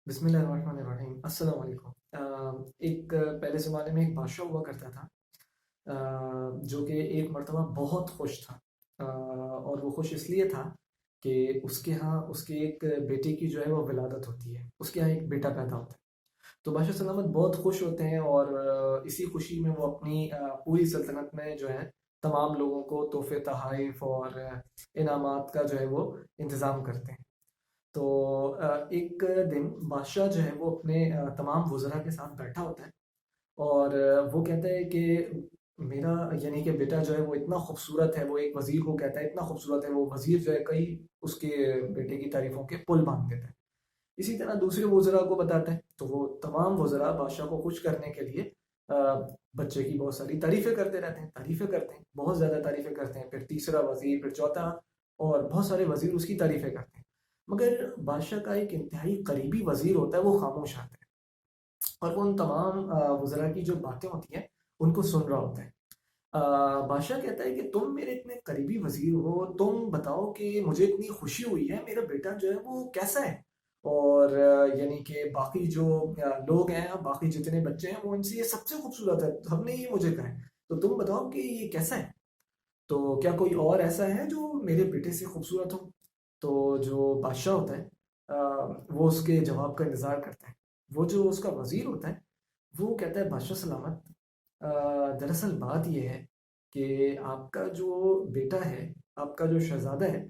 बिस्मिल्लाहिर्रहमानिर्रहीम अस्सलाम वालेकुम। एक पहले ज़माने में एक बादशाह हुआ करता था, जो कि एक मर्तबा बहुत खुश था। और वो खुश इसलिए था कि उसके यहाँ उसके एक बेटे की जो है वो विलादत होती है, उसके यहाँ एक बेटा पैदा होता है। तो बादशाह सलामत बहुत खुश होते हैं और इसी खुशी में वो अपनी पूरी सल्तनत में जो है तमाम लोगों को तोहफे तहाइफ और इनामात का जो है वो इंतज़ाम करते हैं। तो एक दिन बादशाह जो है वो अपने तमाम वज़रा के साथ बैठा होता है और वो कहता है कि मेरा यानी कि बेटा जो है वो इतना खूबसूरत है। वो एक वज़ीर को कहता है इतना खूबसूरत है। वो वज़ीर जो है कई उसके बेटे की तारीफ़ों के पुल बांध देता है। इसी तरह दूसरे वज़रा को बताता है, तो वो तमाम वज़रा बादशाह को खुश करने के लिए बच्चे की बहुत सारी तारीफ़ें करते रहते हैं, तारीफ़ें करते हैं, बहुत ज़्यादा तारीफ़ें करते हैं। फिर तीसरा वज़ीर, फिर चौथा, और बहुत सारे वज़ीर उसकी तारीफ़ें करते हैं। मगर बादशाह का एक इंतहाई करीबी वज़ीर होता है, वो खामोश रहता है और वो उन तमाम वज़रा की जो बातें होती हैं उनको सुन रहा होता है। अ, बादशाह कहता है कि तुम मेरे इतने करीबी वज़ीर हो, तुम बताओ कि मुझे इतनी खुशी हुई है, मेरा बेटा जो है वो कैसा है? और यानी कि बाकी जो लोग हैं, बाकी जितने बच्चे हैं, वो इनसे ये सबसे खूबसूरत है, सबने ये मुझे कहा है। तो तुम बताओ कि ये कैसा है? तो क्या कोई और ऐसा है जो मेरे बेटे से खूबसूरत हो? तो जो बादशाह होता है वो उसके जवाब का इंतज़ार करता है। वो जो उसका वज़ीर होता है, वो कहता है बादशाह सलामत, अ, दरअसल बात ये है कि आपका जो बेटा है, आपका जो शहज़ादा है,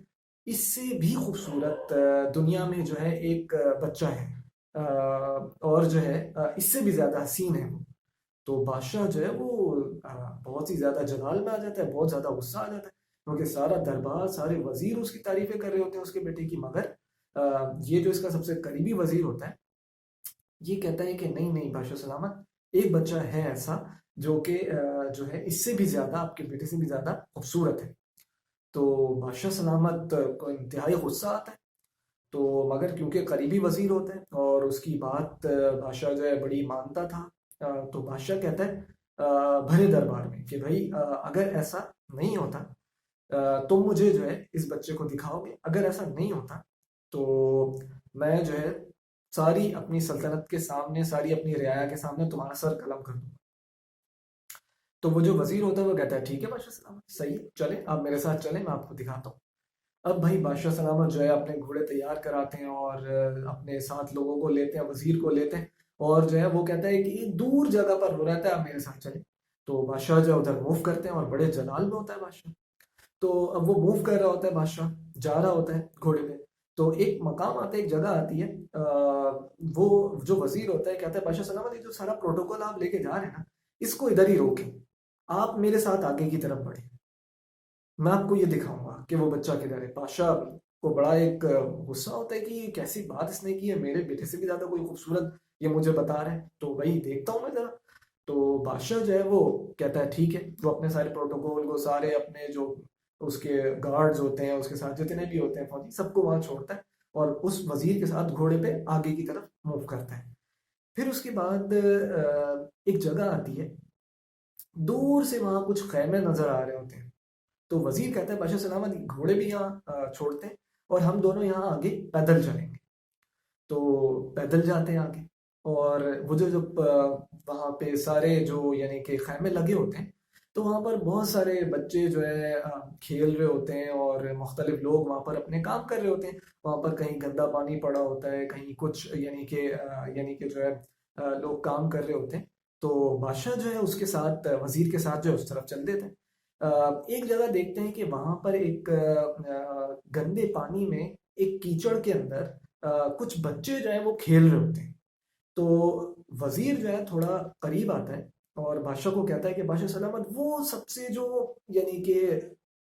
इससे भी खूबसूरत दुनिया में जो है एक बच्चा है, और जो है इससे भी ज़्यादा हसीन है वो। तो बादशाह जो है वो बहुत ही ज़्यादा जलाल में आ जाता है, बहुत ज़्यादा गुस्सा आ जाता है, क्योंकि सारा दरबार, सारे वज़ीर उसकी तारीफ़ें कर रहे होते हैं उसके बेटे की। मगर ये जो इसका सबसे करीबी वज़ीर होता है, ये कहता है कि नहीं नहीं बादशाह सलामत, एक बच्चा है ऐसा जो कि जो है इससे भी ज़्यादा, आपके बेटे से भी ज़्यादा खूबसूरत है। तो बादशाह सलामत को इंतहाई गुस्सा आता है। तो मगर क्योंकि करीबी वज़ीर होता है और उसकी बात बादशाह जो है बड़ी मानता था, तो बादशाह कहता है भरे दरबार में कि भाई, अगर ऐसा नहीं होता, तुम मुझे जो है इस बच्चे को दिखाओगे। अगर ऐसा नहीं होता तो मैं जो है सारी अपनी सल्तनत के सामने, सारी अपनी रियाया के सामने तुम्हारा सर कलम कर दूंगा। तो वो जो वजीर होता है वो कहता है ठीक है बादशाह सलामत, सही है, चले आप मेरे साथ चले, मैं आपको दिखाता हूँ। अब भाई बादशाह सलामत जो है अपने घोड़े तैयार कराते हैं और अपने साथ लोगों को लेते हैं, वजीर को लेते हैं। और जो है वो कहता है कि एक दूर जगह पर हो रहता है, आप मेरे साथ चले। तो बादशाह जो है उधर मूव करते हैं और बड़े जलाल में होता है बादशाह। तो अब वो मूव कर रहा होता है बादशाह, जा रहा होता है घोड़े पे। तो एक मकाम आता है, एक जगह आती है, वो जो वजीर होता है कहता है बादशाह सलामत, ये जो सारा प्रोटोकॉल आप लेके जा रहे हैं ना, इसको इधर ही रोकें, आप मेरे साथ आगे की तरफ बढ़े, मैं आपको ये दिखाऊंगा कि वो बच्चा किधर है। बादशाह को बड़ा एक गुस्सा होता है कि ये कैसी बात इसने की है, मेरे बेटे से भी ज्यादा कोई खूबसूरत ये मुझे बता रहा है, तो वही देखता हूँ मैं जरा। तो बादशाह जो है वो कहता है ठीक है। वो अपने सारे प्रोटोकॉल को, सारे अपने जो उसके गार्ड्स होते हैं, उसके साथ जितने भी होते हैं फौजी, सबको वहां छोड़ता है और उस वजीर के साथ घोड़े पे आगे की तरफ मूव करता है। फिर उसके बाद एक जगह आती है, दूर से वहां कुछ खैमे नजर आ रहे होते हैं। तो वजीर कहता है बादशाह सलामत, घोड़े भी यहाँ छोड़ते हैं और हम दोनों यहाँ आगे पैदल चलेंगे। तो पैदल जाते हैं आगे। और वो जो वहाँ पे सारे जो यानी कि खैमे लगे होते हैं, तो वहाँ पर बहुत सारे बच्चे जो है खेल रहे होते हैं और मुख्तलिफ लोग वहाँ पर अपने काम कर रहे होते हैं। वहाँ पर कहीं गंदा पानी पड़ा होता है, कहीं कुछ यानी कि जो है लोग काम कर रहे होते हैं। तो बादशाह जो है उसके साथ, वजीर के साथ जो है उस तरफ चल देते हैं। एक जगह देखते हैं कि वहाँ पर एक गंदे पानी में, एक कीचड़ के अंदर कुछ बच्चे जो हैं वो खेल रहे होते हैं। तो वजीर जो है थोड़ा करीब आता है और बादशाह को कहता है कि बादशाह सलामत, वो सबसे जो यानी कि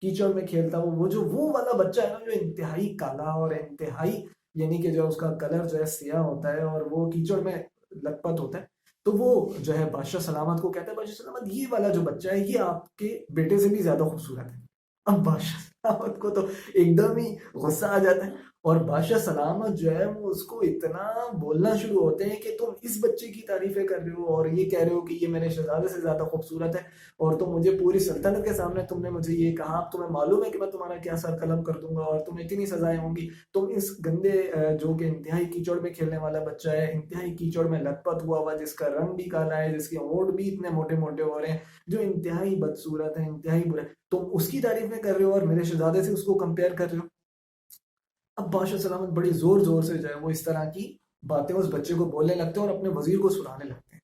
कीचड़ में खेलता, वो वाला बच्चा है ना, जो इंतहाई काला और इंतहाई यानी कि जो उसका कलर जो है सियाह होता है और वो कीचड़ में लथपथ होता है। तो वो जो है बादशाह सलामत को कहता है बादशाह सलामत, ये वाला जो बच्चा है ये आपके बेटे से भी ज्यादा खूबसूरत है। अब बादशाह सलामत को तो एकदम ही गुस्सा आ जाता है اور بادشاہ سلامت جو ہے وہ اس کو اتنا بولنا شروع ہوتے ہیں کہ تم اس بچے کی تعریفیں کر رہے ہو اور یہ کہہ رہے ہو کہ یہ میرے شہزادے سے زیادہ خوبصورت ہے، اور تم مجھے پوری سلطنت کے سامنے تم نے مجھے یہ کہا، اب تمہیں معلوم ہے کہ میں تمہارا کیا سر قلم کر دوں گا اور تمہیں اتنی سزائیں ہوں گی، تم اس گندے جو کہ انتہائی کیچڑ میں کھیلنے والا بچہ ہے، انتہائی کیچڑ میں لت پت ہوا ہوا، جس کا رنگ بھی کالا ہے، جس کے ہونٹ بھی اتنے موٹے موٹے ہو رہے ہیں، جو انتہائی بدصورت ہے، انتہائی برا ہے، تم اس کی تعریفیں کر رہے ہو اور میرے شہزادے سے اس کو کمپیئر کر رہے ہو۔ اب بادشاہ سلامت بڑی زور زور سے جو ہے وہ اس طرح کی باتیں اس بچے کو بولنے لگتے ہیں اور اپنے وزیر کو سنانے لگتے ہیں۔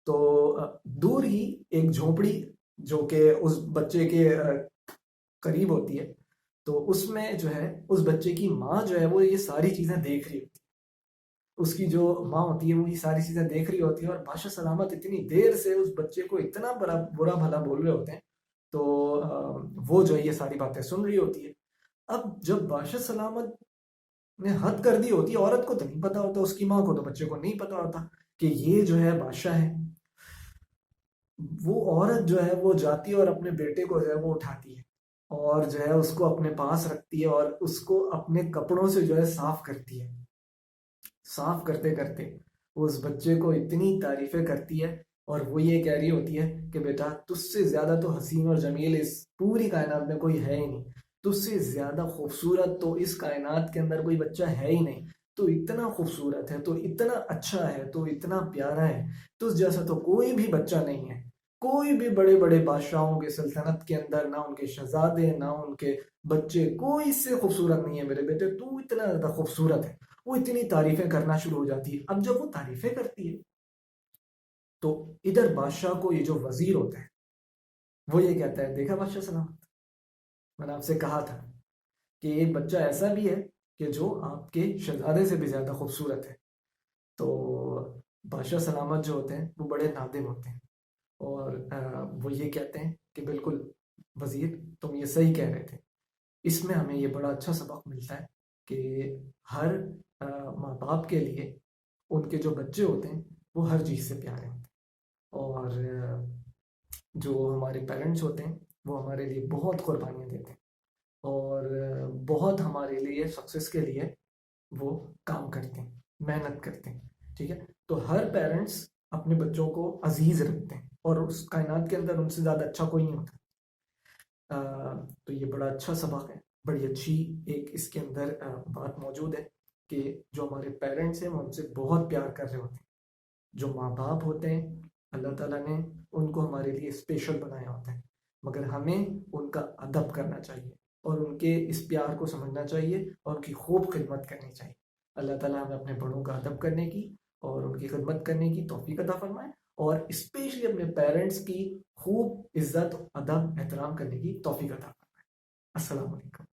تو دور ہی ایک جھونپڑی جو کہ اس بچے کے قریب ہوتی ہے، تو اس میں جو ہے اس بچے کی ماں جو ہے وہ یہ ساری چیزیں دیکھ رہی ہوتی ہے، اس کی جو ماں ہوتی ہے وہ یہ ساری چیزیں دیکھ رہی ہوتی ہے، اور بادشاہ سلامت اتنی دیر سے اس بچے کو اتنا بڑا برا بھلا بول رہے ہوتے ہیں، تو وہ جو ہے یہ ساری باتیں سن رہی ہوتی ہے۔ اب جب بادشاہ سلامت نے حد کر دی ہوتی ہے، عورت کو تو نہیں پتا ہوتا، اس کی ماں کو تو بچے کو نہیں پتا ہوتا کہ یہ جو ہے بادشاہ ہے، وہ عورت جو ہے وہ جاتی ہے اور اپنے بیٹے کو جو ہے وہ اٹھاتی ہے اور جو ہے اس کو اپنے پاس رکھتی ہے اور اس کو اپنے کپڑوں سے جو ہے صاف کرتی ہے، صاف کرتے کرتے وہ اس بچے کو اتنی تعریفیں کرتی ہے، اور وہ یہ کہہ رہی ہوتی ہے کہ بیٹا تجھ سے زیادہ تو حسین اور جمیل اس پوری کائنات میں کوئی ہے ہی نہیں، تجھ سے زیادہ خوبصورت تو اس کائنات کے اندر کوئی بچہ ہے ہی نہیں، تو اتنا خوبصورت ہے، تو اتنا اچھا ہے، تو اتنا پیارا ہے، تجھ جیسا تو کوئی بھی بچہ نہیں ہے، کوئی بھی بڑے بڑے بادشاہوں کے سلطنت کے اندر نہ ان کے شہزادے نہ ان کے بچے کوئی اس سے خوبصورت نہیں ہے میرے بیٹے، تو اتنا زیادہ خوبصورت ہے۔ وہ اتنی تعریفیں کرنا شروع ہو جاتی ہے۔ اب جب وہ تعریفیں کرتی ہے تو ادھر بادشاہ کو یہ جو وزیر ہوتا ہے وہ یہ کہتا ہے، دیکھا بادشاہ سلامت، میں نے آپ سے کہا تھا کہ ایک بچہ ایسا بھی ہے کہ جو آپ کے شہزادے سے بھی زیادہ خوبصورت ہے۔ تو بادشاہ سلامت جو ہوتے ہیں وہ بڑے نادم ہوتے ہیں، اور وہ یہ کہتے ہیں کہ بالکل وزیر تم یہ صحیح کہہ رہے تھے۔ اس میں ہمیں یہ بڑا اچھا سبق ملتا ہے کہ ہر ماں باپ کے لیے ان کے جو بچے ہوتے ہیں وہ ہر چیز سے پیارے ہوتے ہیں، اور جو ہمارے پیرنٹس ہوتے ہیں وہ ہمارے لیے بہت قربانیاں دیتے ہیں، اور بہت ہمارے لیے سکسیس کے لیے وہ کام کرتے ہیں، محنت کرتے ہیں، ٹھیک ہے؟ تو ہر پیرنٹس اپنے بچوں کو عزیز رکھتے ہیں، اور اس کائنات کے اندر ان سے زیادہ اچھا کوئی نہیں ہوتا۔ تو یہ بڑا اچھا سبق ہے، بڑی اچھی ایک اس کے اندر بات موجود ہے کہ جو ہمارے پیرنٹس ہیں وہ ہم سے بہت پیار کر رہے ہوتے ہیں، جو ماں باپ ہوتے ہیں اللہ تعالیٰ نے ان کو ہمارے لیے اسپیشل بنایا ہوتا ہے، مگر ہمیں ان کا ادب کرنا چاہیے اور ان کے اس پیار کو سمجھنا چاہیے اور ان کی خوب خدمت کرنی چاہیے۔ اللہ تعالیٰ ہمیں اپنے بڑوں کا ادب کرنے کی اور ان کی خدمت کرنے کی توفیق عطا فرمائے، اور اسپیشلی اپنے پیرنٹس کی خوب عزت ادب احترام کرنے کی توفیق عطا فرمائے۔ السلام علیکم۔